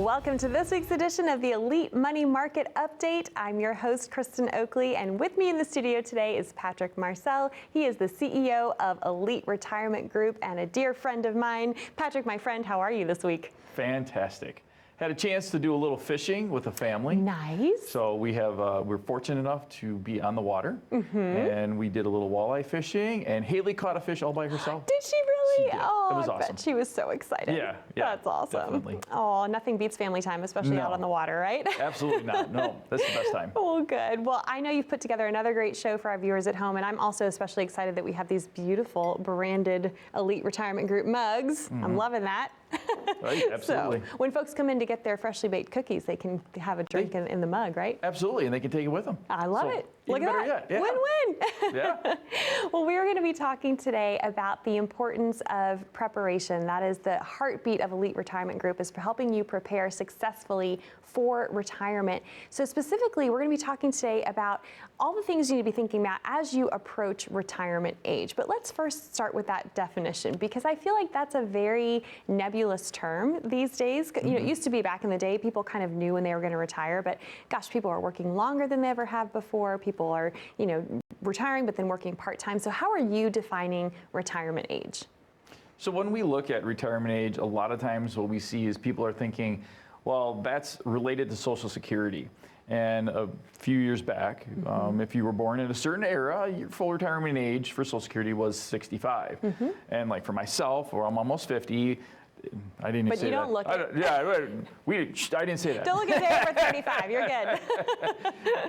Welcome to this week's edition of the Elite Money Market Update. I'm your host, Kristen Oakley, and with me in the studio today is Patrick Marcel. He is the CEO of Elite Retirement Group and a dear friend of mine. Patrick, my friend, how are you this week? Fantastic. Had a chance to do a little fishing with the family. Nice. So we're fortunate enough to be on the water, and we did a little walleye fishing, and Haley caught a fish all by herself. Did she really? She did. Oh, It was I awesome. bet she was so excited. Yeah, That's awesome. definitely. Oh, nothing beats family time, especially out No. on the water, right? Absolutely not. No, that's the best time. Oh, good. Well, I know you've put together another great show for our viewers at home, and I'm also especially excited that we have these beautiful branded Elite Retirement Group mugs. I'm loving that. Right, absolutely. So when folks come in to get their freshly baked cookies, they can have a drink in the mug, right? Absolutely, and they can take it with them. I love So, it. even Look at better that. yet. Yeah. Win-win. Yeah. Well, we're going to be talking today about the importance of preparation. That is the heartbeat of Elite Retirement Group, is for helping you prepare successfully for retirement. So specifically, we're going to be talking today about all the things you need to be thinking about as you approach retirement age. But let's first start with that definition, because I feel like that's a very nebulous term these days. You know, it used to be back in the day, people kind of knew when they were going to retire, but gosh, people are working longer than they ever have before. People are, you know, retiring but then working part-time. So how are you defining retirement age? So when we look at retirement age, a lot of times what we see is people are thinking, well, that's related to Social Security. And a few years back, if you were born in a certain era, your full retirement age for Social Security was 65. And like for myself, or I'm almost 50, I didn't But say you that. don't look it. I didn't say that. Don't look at Dave for 35. You're good.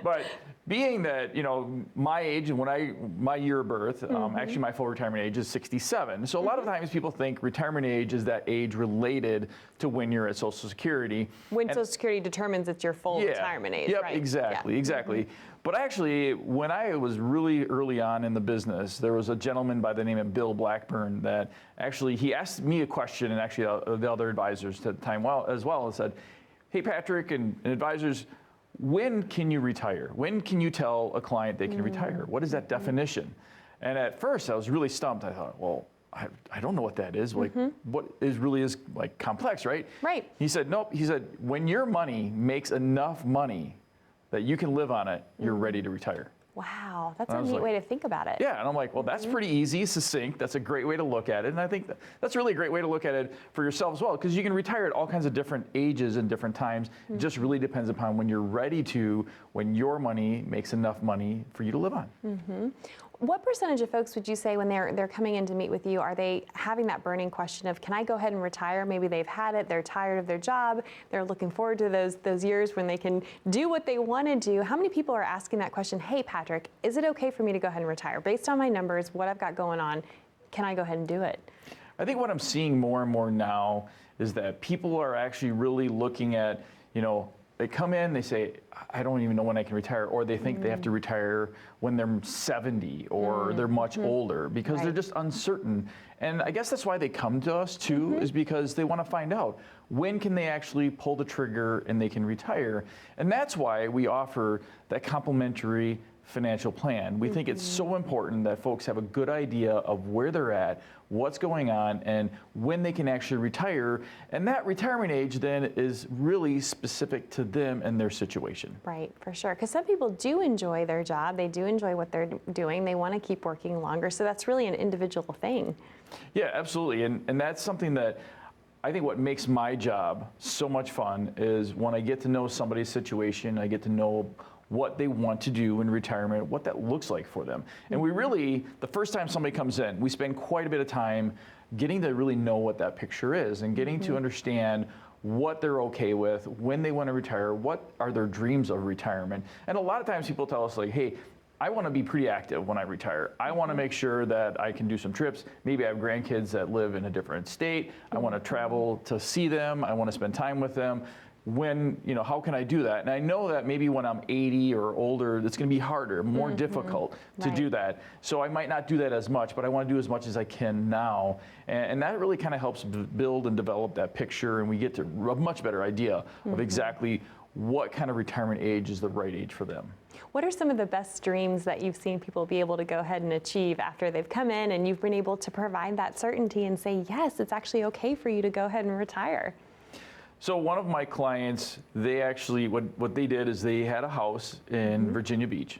But being that, you know, my age and my year of birth, actually my full retirement age is 67. So a lot of times people think retirement age is that age related to when you're at Social Security. When Social Security determines it's your full retirement age, Yep, right? exactly, exactly. But actually, when I was really early on in the business, there was a gentleman by the name of Bill Blackburn that actually, he asked me a question, and actually the other advisors at the time as well, and said, hey, Patrick and advisors, when can you retire? When can you tell a client they can retire? What is that definition? And at first, I was really stumped. I thought, well, I don't know what that is. Like, what really is like complex, right? Right. He said, nope. He said, when your money makes enough money that you can live on it, you're ready to retire. Wow, that's And a I was neat like, way to think about it. Yeah, and I'm like, well, that's pretty easy, succinct. That's a great way to look at it. And I think that's really a great way to look at it for yourself as well, because you can retire at all kinds of different ages and different times. It just really depends upon when you're ready to, when your money makes enough money for you to live on. What percentage of folks would you say when they're coming in to meet with you, are they having that burning question of, can I go ahead and retire? Maybe they've had it, they're tired of their job, they're looking forward to those years when they can do what they want to do. How many people are asking that question, hey, Patrick, is it okay for me to go ahead and retire? Based on my numbers, what I've got going on, can I go ahead and do it? I think what I'm seeing more and more now is that people are actually really looking at, you know, they come in, they say, I don't even know when I can retire, or they think they have to retire when they're 70 or they're much older because they're just uncertain. And I guess that's why they come to us too, is because they want to find out when can they actually pull the trigger and they can retire. And that's why we offer that complimentary financial plan. We think it's so important that folks have a good idea of where they're at, what's going on, and when they can actually retire. And that retirement age then is really specific to them and their situation. Right, for sure. Because some people do enjoy their job, they do enjoy what they're doing, they want to keep working longer. So that's really an individual thing. Yeah, absolutely. And that's something that I think what makes my job so much fun is when I get to know somebody's situation, I get to know what they want to do in retirement, what that looks like for them. And we really, the first time somebody comes in, we spend quite a bit of time getting to really know what that picture is and getting to understand what they're okay with, when they want to retire, what are their dreams of retirement. And a lot of times people tell us like, hey, I want to be pretty active when I retire. I want to make sure that I can do some trips. Maybe I have grandkids that live in a different state. I want to travel to see them. I want to spend time with them. When, you know, how can I do that? And I know that maybe when I'm 80 or older, it's going to be harder, more difficult to do that. So I might not do that as much, but I want to do as much as I can now. And that really kind of helps build and develop that picture, and we get to a much better idea of exactly what kind of retirement age is the right age for them. What are some of the best dreams that you've seen people be able to go ahead and achieve after they've come in and you've been able to provide that certainty and say, yes, it's actually okay for you to go ahead and retire? So one of my clients, they actually, what they did is they had a house in Virginia Beach.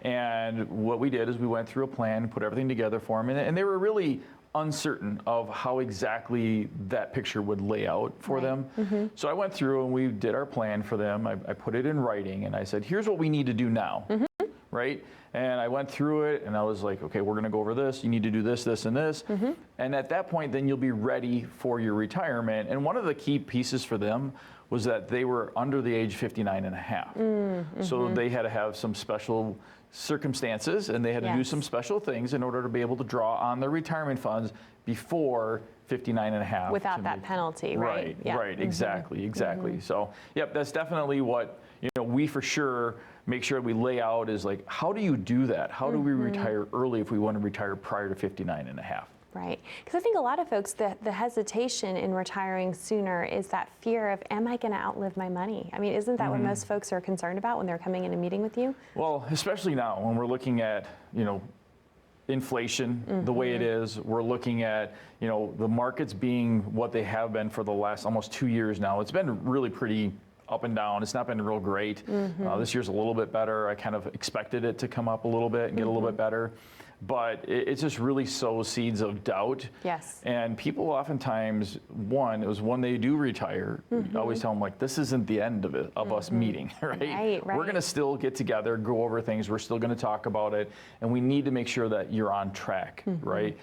And what we did is we went through a plan, put everything together for them, and they were really uncertain of how exactly that picture would lay out for them. So I went through and we did our plan for them. I put it in writing and I said, here's what we need to do now, right? And I went through it and I was like, okay, we're gonna go over this. You need to do this, this, and this. And at that point, then you'll be ready for your retirement. And one of the key pieces for them was that they were under the age 59 and a half. So they had to have some special circumstances and they had to do some special things in order to be able to draw on their retirement funds before 59 and a half. Without that penalty, right? Right, exactly. So, yep, that's definitely what, we for sure make sure we lay out is like, how do you do that? How do we retire early if we want to retire prior to 59 and a half? Right, because I think a lot of folks, the hesitation in retiring sooner is that fear of, am I going to outlive my money? I mean, isn't that what most folks are concerned about when they're coming in and meeting with you? Well, especially now when we're looking at, inflation the way it is, we're looking at, the markets being what they have been for the last almost 2 years now. It's been really pretty up and down. It's not been real great. This year's a little bit better. I kind of expected it to come up a little bit and get a little bit better. But it just really sows seeds of doubt. Yes. And people oftentimes, when they do retire, I always tell them, like, this isn't the end of it, of us meeting, right? We're going to still get together, go over things. We're still going to talk about it. And we need to make sure that you're on track, right?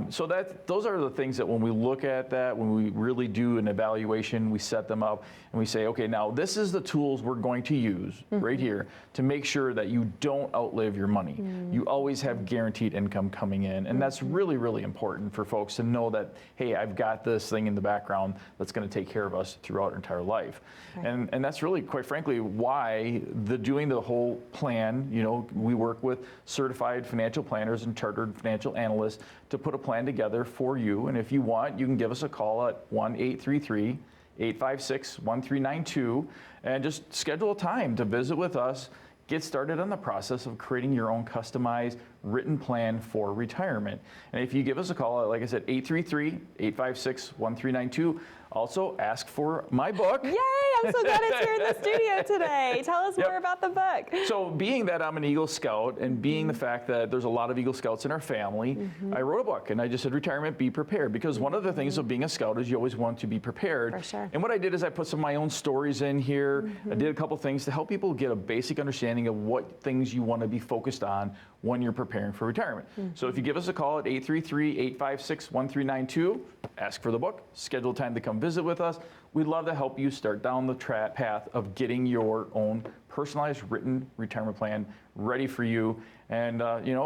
So those are the things that when we look at that, when we really do an evaluation, we set them up and we say, okay, now this is the tools we're going to use right here to make sure that you don't outlive your money. You always have guaranteed income coming in, and that's really, really important for folks to know that, hey, I've got this thing in the background that's going to take care of us throughout our entire life. And that's really, quite frankly, why doing the whole plan, we work with certified financial planners and chartered financial analysts to put a plan together for you. And if you want, you can give us a call at 1-833-856-1392 and just schedule a time to visit with us. Get started on the process of creating your own customized written plan for retirement. And if you give us a call, like I said, 833-856-1392. Also, ask for my book. Yay! I'm so glad it's here in the studio today. Tell us more about the book. So being that I'm an Eagle Scout and being the fact that there's a lot of Eagle Scouts in our family, I wrote a book and I just said, Retirement, Be Prepared. Because one of the things of being a Scout is you always want to be prepared. For sure. And what I did is I put some of my own stories in here. I did a couple things to help people get a basic understanding of what things you want to be focused on when you're preparing for retirement. So if you give us a call at 833-856-1392, ask for the book, schedule time to come visit with us. We'd love to help you start down the path of getting your own personalized written retirement plan ready for you. And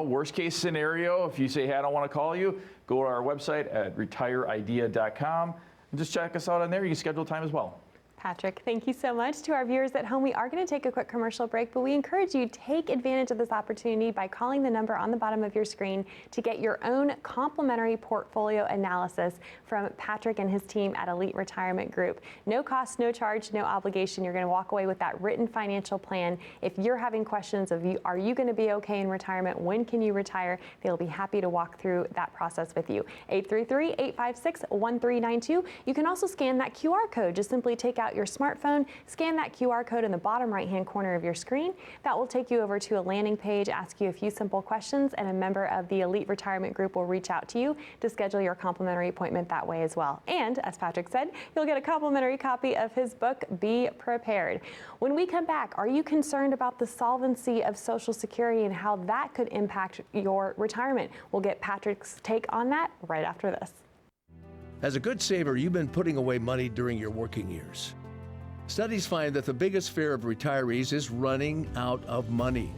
worst case scenario, if you say, hey, I don't want to call you, go to our website at retireidea.com and just check us out on there. You can schedule time as well. Patrick, thank you so much. To our viewers at home, we are going to take a quick commercial break, but we encourage you to take advantage of this opportunity by calling the number on the bottom of your screen to get your own complimentary portfolio analysis from Patrick and his team at Elite Retirement Group. No cost, no charge, no obligation. You're going to walk away with that written financial plan. If you're having questions of are you going to be okay in retirement? When can you retire? They'll be happy to walk through that process with you. 833-856-1392. You can also scan that QR code. Just simply take out your smartphone, scan that QR code in the bottom right-hand corner of your screen. That will take you over to a landing page, ask you a few simple questions, and a member of the Elite Retirement Group will reach out to you to schedule your complimentary appointment that way as well. And as Patrick said, you'll get a complimentary copy of his book, Be Prepared. When we come back, are you concerned about the solvency of Social Security and how that could impact your retirement? We'll get Patrick's take on that right after this. As a good saver, you've been putting away money during your working years. Studies find that the biggest fear of retirees is running out of money.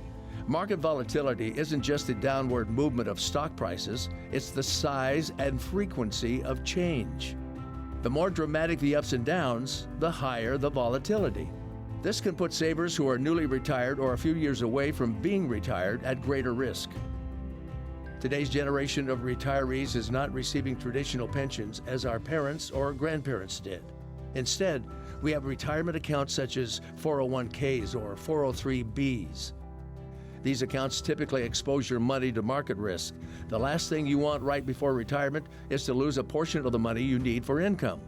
Market volatility isn't just the downward movement of stock prices, it's the size and frequency of change. The more dramatic the ups and downs, the higher the volatility. This can put savers who are newly retired or a few years away from being retired at greater risk. Today's generation of retirees is not receiving traditional pensions as our parents or grandparents did. Instead, we have retirement accounts such as 401ks or 403bs. These accounts typically expose your money to market risk. The last thing you want right before retirement is to lose a portion of the money you need for income.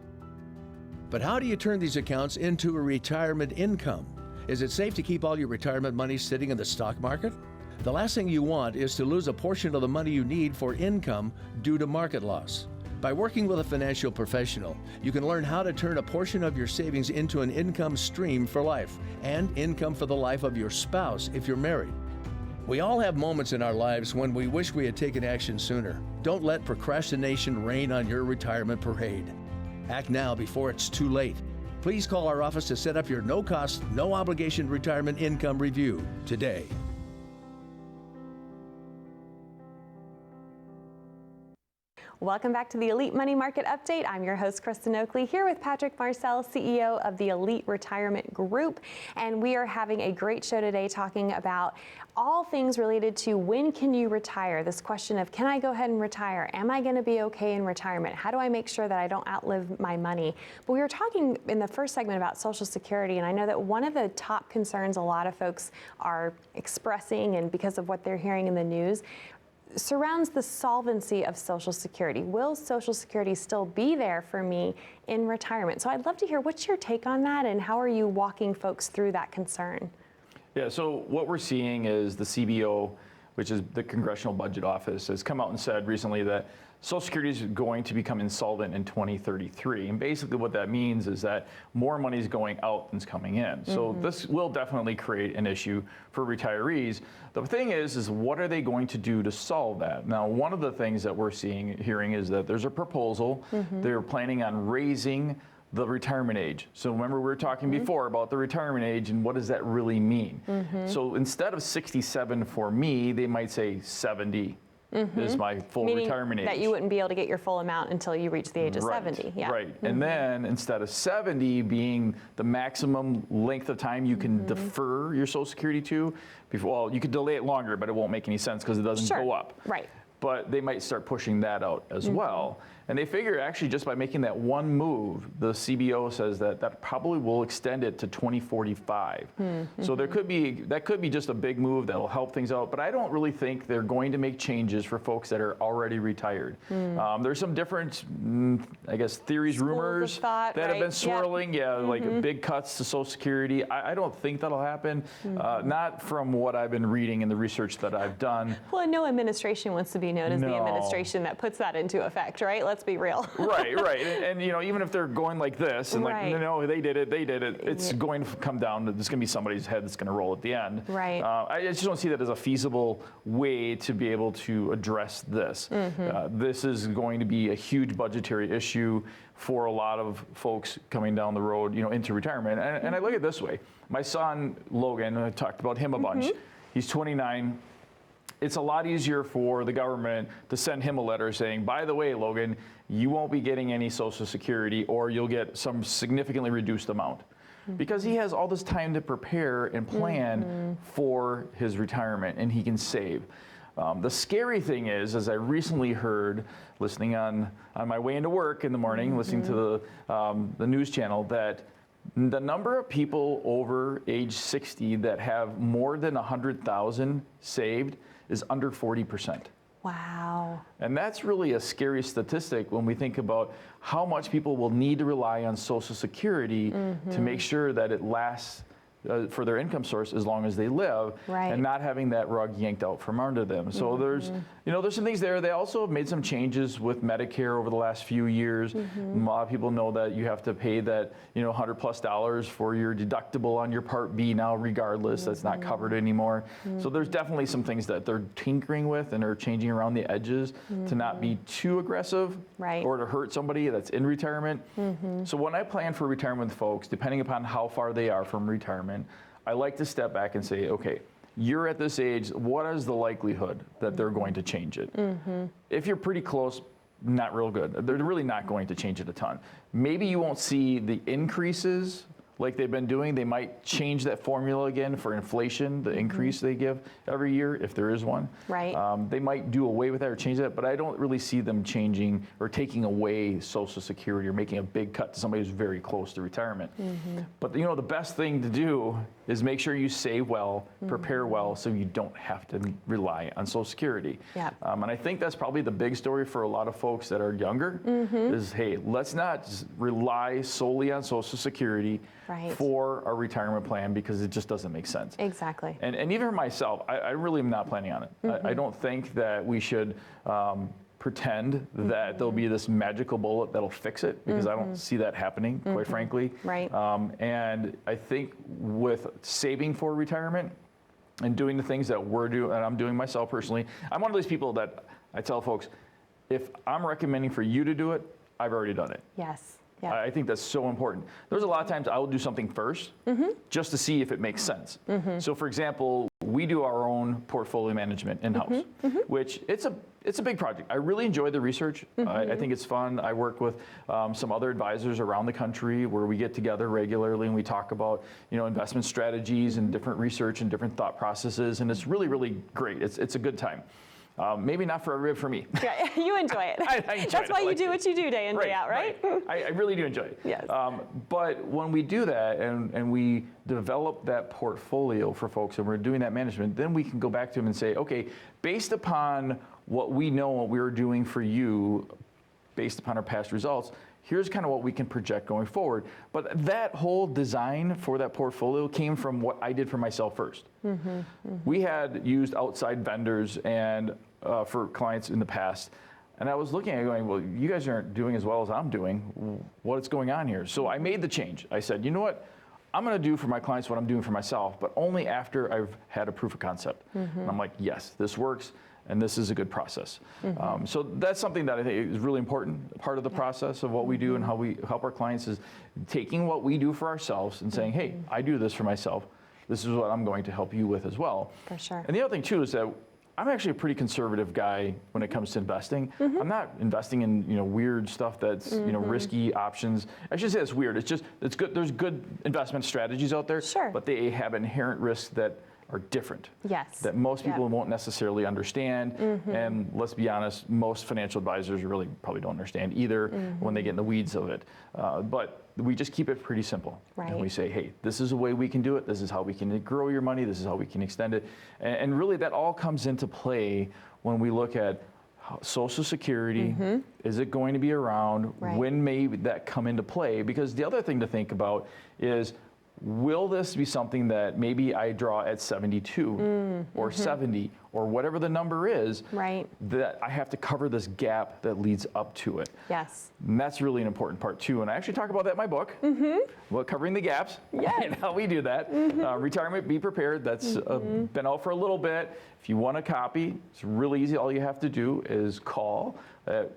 But how do you turn these accounts into a retirement income? Is it safe to keep all your retirement money sitting in the stock market? The last thing you want is to lose a portion of the money you need for income due to market loss. By working with a financial professional, you can learn how to turn a portion of your savings into an income stream for life and income for the life of your spouse if you're married. We all have moments in our lives when we wish we had taken action sooner. Don't let procrastination reign on your retirement parade. Act now before it's too late. Please call our office to set up your no-cost, no-obligation retirement income review today. Welcome back to the Elite Money Market Update. I'm your host, Kristen Oakley, here with Patrick Marcel, CEO of the Elite Retirement Group. And we are having a great show today talking about all things related to when can you retire? This question of, can I go ahead and retire? Am I going to be okay in retirement? How do I make sure that I don't outlive my money? But we were talking in the first segment about Social Security, and I know that one of the top concerns a lot of folks are expressing, and because of what they're hearing in the news, surrounds the solvency of Social Security. Will Social Security still be there for me in retirement? So I'd love to hear what's your take on that, and how are you walking folks through that concern? Yeah, so what we're seeing is the CBO, which is the Congressional Budget Office, has come out and said recently that Social Security is going to become insolvent in 2033. And basically what that means is that more money is going out than is coming in. So this will definitely create an issue for retirees. The thing is what are they going to do to solve that? Now, one of the things that we're hearing is that there's a proposal. They're planning on raising the retirement age. So remember we were talking before about the retirement age and what does that really mean? So instead of 67 for me, they might say 70 is my full Meaning retirement age. that you wouldn't be able to get your full amount until you reach the age of 70. Yeah. Right. And then instead of 70 being the maximum length of time you can defer your Social Security to, well, you could delay it longer, but it won't make any sense because it doesn't go up. Right. But they might start pushing that out as well. And they figure actually just by making that one move, the CBO says that probably will extend it to 2045. So that could be just a big move that'll help things out. But I don't really think they're going to make changes for folks that are already retired. There's some different, I guess, theories, rumors thought, that have been swirling. Like big cuts to Social Security. I don't think that'll happen. Not from what I've been reading and the research that I've done. Well, and no administration wants to be known as the administration that puts that into effect, right? Let's be real. Right. And even if they're going like this and like, no, they did it, it's going to come down to, there's going to be somebody's head that's going to roll at the end. Right. I just don't see that as a feasible way to be able to address this. This is going to be a huge budgetary issue for a lot of folks coming down the road, into retirement. And I look at it this way. My son, Logan, I talked about him a bunch. He's 29. It's a lot easier for the government to send him a letter saying, by the way, Logan, you won't be getting any Social Security or you'll get some significantly reduced amount. Because he has all this time to prepare and plan for his retirement and he can save. The scary thing is, as I recently heard, listening on my way into work in the morning, listening to the news channel, that the number of people over age 60 that have more than 100,000 saved is under 40%. Wow. And that's really a scary statistic when we think about how much people will need to rely on Social Security to make sure that it lasts for their income source as long as they live, and not having that rug yanked out from under them. So there's some things there. They also have made some changes with Medicare over the last few years. A lot of people know that you have to pay that $100+ for your deductible on your Part B now, regardless. That's not covered anymore. So there's definitely some things that they're tinkering with and are changing around the edges to not be too aggressive or to hurt somebody that's in retirement. So when I plan for retirement with folks, depending upon how far they are from retirement, I like to step back and say, okay, you're at this age, what is the likelihood that they're going to change it? If you're pretty close, not real good. They're really not going to change it a ton. Maybe you won't see the increases like they've been doing. They might change that formula again for inflation, the increase they give every year, if there is one. They might do away with that or change that, but I don't really see them changing or taking away Social Security or making a big cut to somebody who's very close to retirement. But the best thing to do is make sure you save well, prepare well, so you don't have to rely on Social Security. Yep. And I think that's probably the big story for a lot of folks that are younger is, hey, let's not just rely solely on Social Security Right. for a retirement plan, because it just doesn't make sense. Exactly. And even for myself, I really am not planning on it. I don't think that we should pretend that there'll be this magical bullet that'll fix it, because I don't see that happening, quite frankly. Right. And I think with saving for retirement and doing the things that we're doing, and I'm doing myself personally, I'm one of those people that I tell folks, if I'm recommending for you to do it, I've already done it. Yes. Yeah. I think that's so important. There's a lot of times I will do something first just to see if it makes sense. So for example, we do our own portfolio management in-house, which it's a big project. I really enjoy the research. I think it's fun. I work with some other advisors around the country where we get together regularly and we talk about, investment strategies and different research and different thought processes, and it's really, really great. It's a good time. Maybe not for everybody, for me. Yeah, you enjoy it. I enjoy That's it. why I you like do it. what you do day in, day out, right? I really do enjoy it. Yes. But when we do that and we develop that portfolio for folks and we're doing that management, then we can go back to them and say, okay, based upon what we know, what we're doing for you, based upon our past results, here's kind of what we can project going forward. But that whole design for that portfolio came from what I did for myself first. We had used outside vendors and for clients in the past. And I was looking at it going, well, you guys aren't doing as well as I'm doing. What's going on here? So I made the change. I said, you know what? I'm going to do for my clients what I'm doing for myself, but only after I've had a proof of concept. And I'm like, yes, this works. And this is a good process. So that's something that I think is really important. Part of the process of what we do and how we help our clients is taking what we do for ourselves and saying, hey, I do this for myself. This is what I'm going to help you with as well. For sure. And the other thing too is that I'm actually a pretty conservative guy when it comes to investing. I'm not investing in weird stuff that's risky options. I should say it's weird. It's good. There's good investment strategies out there, Sure. but they have inherent risks that are different. Yes. That most people Yep. won't necessarily understand. And let's be honest, most financial advisors really probably don't understand either when they get in the weeds of it. But we just keep it pretty simple. Right. And we say, hey, this is a way we can do it. This is how we can grow your money. This is how we can extend it. And really that all comes into play when we look at Social Security. Is it going to be around? Right. When may that come into play? Because the other thing to think about is, will this be something that maybe I draw at 72 or 70 or whatever the number is, Right. that I have to cover this gap that leads up to it? Yes. And that's really an important part too. And I actually talk about that in my book, well, covering the gaps and how we do that. Retirement Be Prepared, that's been out for a little bit. If you want a copy, it's really easy. All you have to do is call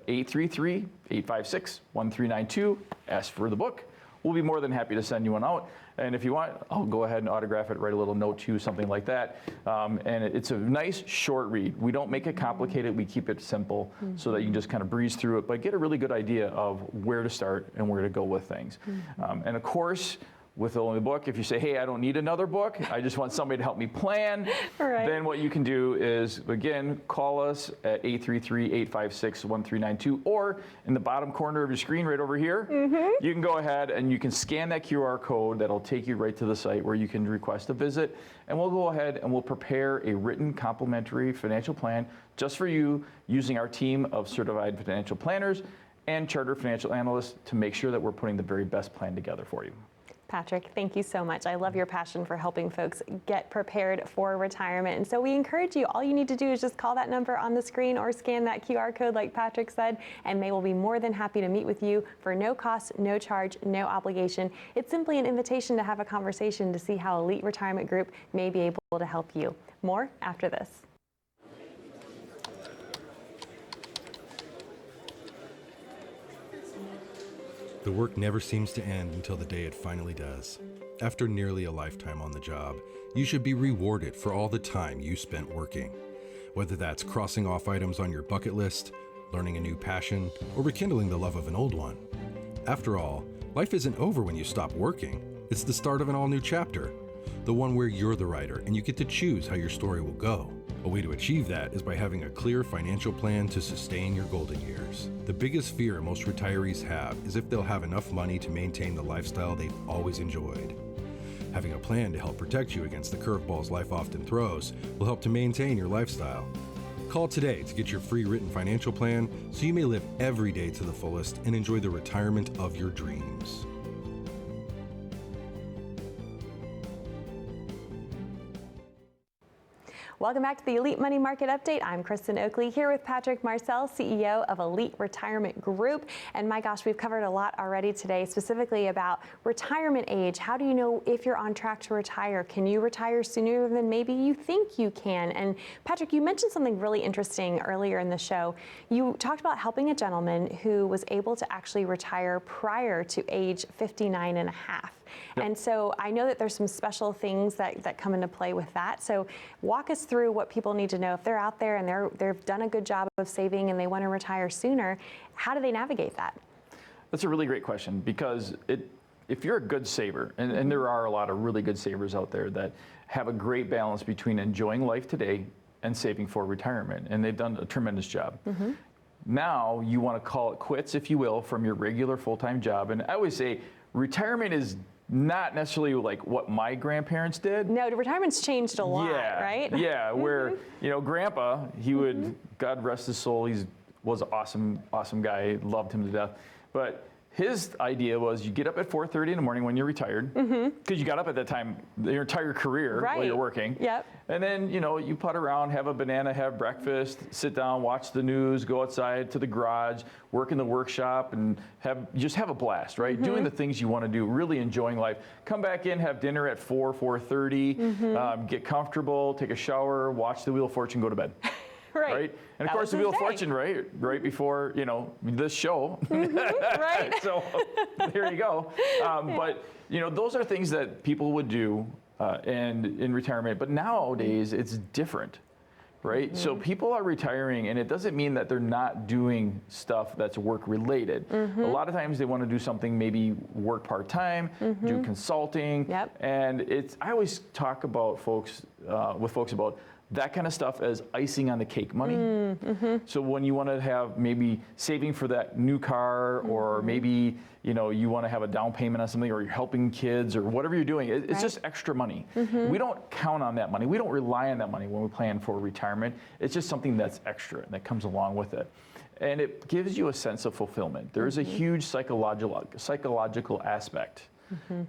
833-856-1392, ask for the book. We'll be more than happy to send you one out. And if you want, I'll go ahead and autograph it, write a little note to you, something like that. And it's a nice short read. We don't make it complicated. We keep it simple so that you can just kind of breeze through it, but get a really good idea of where to start and where to go with things. And of course, with the only book, if you say, hey, I don't need another book, I just want somebody to help me plan, Right. then what you can do is, again, call us at 833-856-1392, or in the bottom corner of your screen right over here, you can go ahead and you can scan that QR code that'll take you right to the site where you can request a visit, and we'll go ahead and we'll prepare a written complimentary financial plan just for you, using our team of certified financial planners and chartered financial analysts to make sure that we're putting the very best plan together for you. Patrick, thank you so much. I love your passion for helping folks get prepared for retirement. And so we encourage you, all you need to do is just call that number on the screen or scan that QR code like Patrick said, and they will be more than happy to meet with you for no cost, no charge, no obligation. It's simply an invitation to have a conversation to see how Elite Retirement Group may be able to help you. More after this. The work never seems to end until the day it finally does. After nearly a lifetime on the job, you should be rewarded for all the time you spent working. Whether that's crossing off items on your bucket list, learning a new passion, or rekindling the love of an old one. After all, life isn't over when you stop working. It's the start of an all-new chapter. The one where you're the writer and you get to choose how your story will go. A way to achieve that is by having a clear financial plan to sustain your golden years. The biggest fear most retirees have is if they'll have enough money to maintain the lifestyle they've always enjoyed. Having a plan to help protect you against the curveballs life often throws will help to maintain your lifestyle. Call today to get your free written financial plan so you may live every day to the fullest and enjoy the retirement of your dreams. Welcome back to the Elite Money Market Update. I'm Kristen Oakley here with Patrick Marcel, CEO of Elite Retirement Group. And my gosh, we've covered a lot already today, specifically about retirement age. How do you know if you're on track to retire? Can you retire sooner than maybe you think you can? And Patrick, you mentioned something really interesting earlier in the show. You talked about helping a gentleman who was able to actually retire prior to age 59 and a half. Yep. And so I know that there's some special things that come into play with that. So walk us through what people need to know if they're out there and they've done a good job of saving and they want to retire sooner. How do they navigate that? That's a really great question, because if you're a good saver, and there are a lot of really good savers out there that have a great balance between enjoying life today and saving for retirement, and they've done a tremendous job. Mm-hmm. Now you want to call it quits, if you will, from your regular full-time job. And I always say retirement is not necessarily like what my grandparents did. No, the retirement's changed a lot, right? Yeah, where, Grandpa, he would, God rest his soul, was an awesome guy, loved him to death. But his idea was you get up at 4:30 in the morning when you're retired, because you got up at that time your entire career while you're working. Yep. And then, you putt around, have a banana, have breakfast, sit down, watch the news, go outside to the garage, work in the workshop, and just have a blast, right? Doing the things you want to do, really enjoying life. Come back in, have dinner at 4:30, get comfortable, take a shower, watch the Wheel of Fortune, go to bed. Right. And of course, the Wheel of Fortune, right before, this show. Right. So there you go. But, those are things that people would do and in retirement. But nowadays, it's different, right? So people are retiring, and it doesn't mean that they're not doing stuff that's work related. A lot of times they want to do something, maybe work part-time, do consulting. Yep. And I always talk about with folks about that kind of stuff as icing on the cake money. So when you want to have maybe saving for that new car, or maybe you want to have a down payment on something, or you're helping kids, or whatever you're doing, it's just extra money. We don't count on that money. We don't rely on that money when we plan for retirement. It's just something that's extra and that comes along with it. And it gives you a sense of fulfillment. There is a huge psychological aspect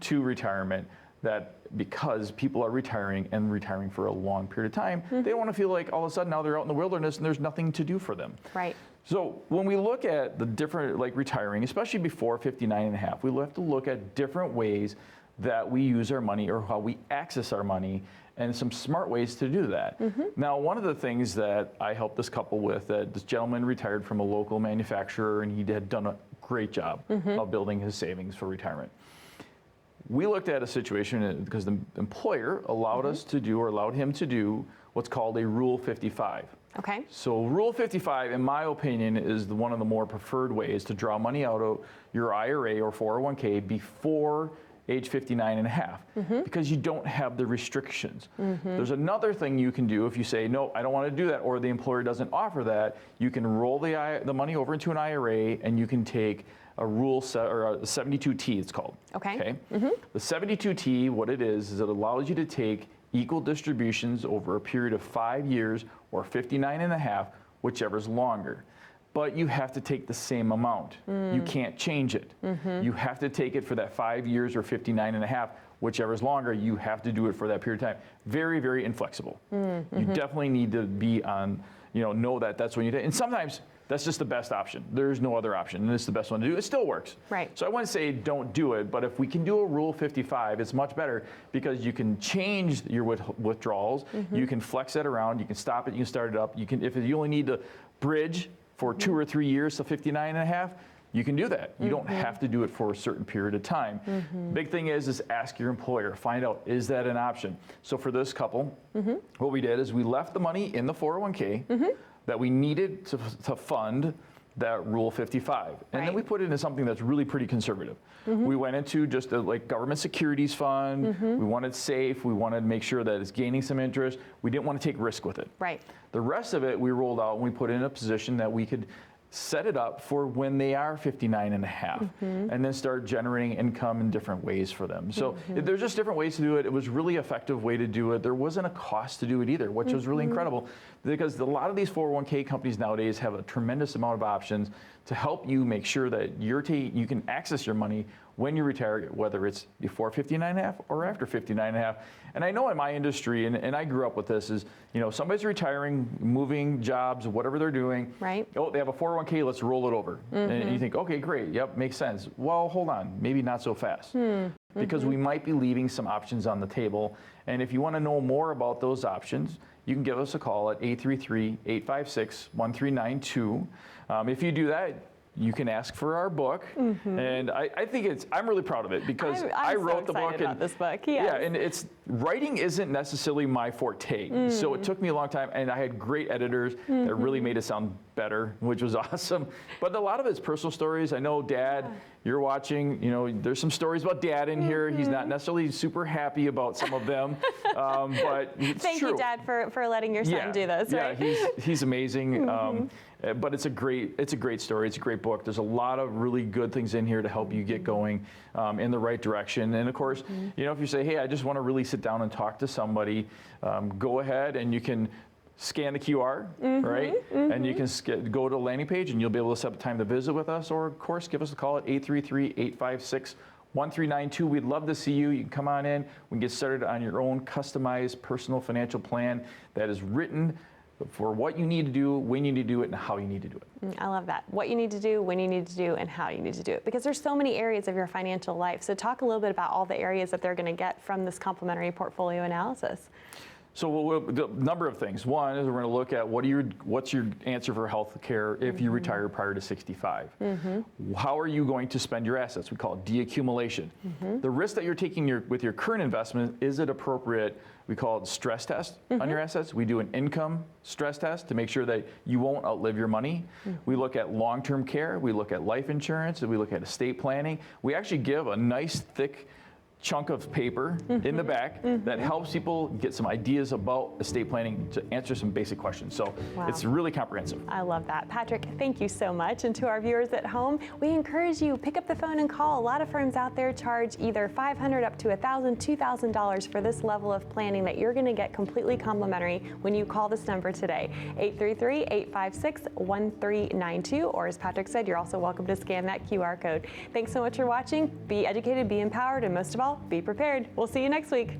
to retirement, that because people are retiring for a long period of time, they don't want to feel like all of a sudden now they're out in the wilderness and there's nothing to do for them. Right. So when we look at the different, like retiring, especially before 59 and a half, we have to look at different ways that we use our money, or how we access our money, and some smart ways to do that. Now, one of the things that I helped this couple with, this gentleman retired from a local manufacturer, and he had done a great job of building his savings for retirement. We looked at a situation because the employer allowed him to do what's called a Rule 55. Okay. So Rule 55, in my opinion, is one of the more preferred ways to draw money out of your IRA or 401k before age 59 and a half, because you don't have the restrictions. There's another thing you can do if you say, no, I don't want to do that, or the employer doesn't offer that. You can roll the money over into an IRA, and you can take a or a 72T, it's called. Okay. The 72T, what it is it allows you to take equal distributions over a period of 5 years or 59 and a half, whichever's longer. But you have to take the same amount. You can't change it. You have to take it for that 5 years or 59 and a half, whichever's longer. You have to do it for that period of time. Very, very inflexible. You definitely need to be on, know that that's when you take. And sometimes that's just the best option. There's no other option, and it's the best one to do. It still works. Right. So I wouldn't say don't do it, but if we can do a Rule 55, it's much better, because you can change your withdrawals. You can flex that around. You can stop it. You can start it up. If you only need to bridge for 2 or 3 years to 59 and a half, you can do that. You don't have to do it for a certain period of time. Big thing is ask your employer. Find out, is that an option? So for this couple, what we did is we left the money in the 401k that we needed to fund that Rule 55. And then we put it into something that's really pretty conservative. We went into just a government securities fund. We wanted safe. We wanted to make sure that it's gaining some interest. We didn't want to take risk with it. Right. The rest of it we rolled out, and we put in a position that we could set it up for when they are 59 and a half, and then start generating income in different ways for them. So there's just different ways to do it. It was really effective way to do it. There wasn't a cost to do it either, which was really incredible, because a lot of these 401k companies nowadays have a tremendous amount of options to help you make sure that you can access your money when you retire, whether it's before 59 and a half or after 59 and a half. And I know in my industry, and I grew up with this, is, somebody's retiring, moving jobs, whatever they're doing. Right. Oh, they have a 401k, let's roll it over. And you think, okay, great, yep, makes sense. Well, hold on, maybe not so fast. Because we might be leaving some options on the table. And if you want to know more about those options, you can give us a call at 833-856-1392. If you do that, you can ask for our book, and I think I'm really proud of it, because I wrote the book. About this book, yeah, and writing isn't necessarily my forte, so it took me a long time, and I had great editors that really made it sound better, which was awesome. But a lot of it's personal stories. I know, Dad, you're watching. There's some stories about Dad in here. He's not necessarily super happy about some of them, but it's Thank true. you, Dad, for letting your son do this. Right? Yeah, he's amazing. But it's a great story. It's a great book. There's a lot of really good things in here to help you get going in the right direction. And of course, if you say, hey, I just want to really sit down and talk to somebody, go ahead and you can scan the QR, right? And you can go to the landing page, and you'll be able to set up time to visit with us, or of course, give us a call at 833-856-1392. We'd love to see you. You can come on in. We can get started on your own customized personal financial plan that is written for what you need to do, when you need to do it, and how you need to do it. I love that. What you need to do, when you need to do, and how you need to do it. Because there's so many areas of your financial life. So talk a little bit about all the areas that they're going to get from this complimentary portfolio analysis. So the number of things. One is we're going to look at what's your answer for health care if you retire prior to 65. How are you going to spend your assets? We call it deaccumulation. The risk that you're taking with your current investment, is it appropriate? We call it stress test on your assets. We do an income stress test to make sure that you won't outlive your money. We look at long-term care. We look at life insurance. And we look at estate planning. We actually give a nice thick chunk of paper in the back that helps people get some ideas about estate planning to answer some basic questions. So it's really comprehensive. I love that. Patrick, thank you so much. And to our viewers at home, we encourage you, pick up the phone and call. A lot of firms out there charge either $500 up to $1,000, $2,000 for this level of planning that you're going to get completely complimentary when you call this number today, 833-856-1392. Or as Patrick said, you're also welcome to scan that QR code. Thanks so much for watching. Be educated, be empowered, and most of all, be prepared. We'll see you next week.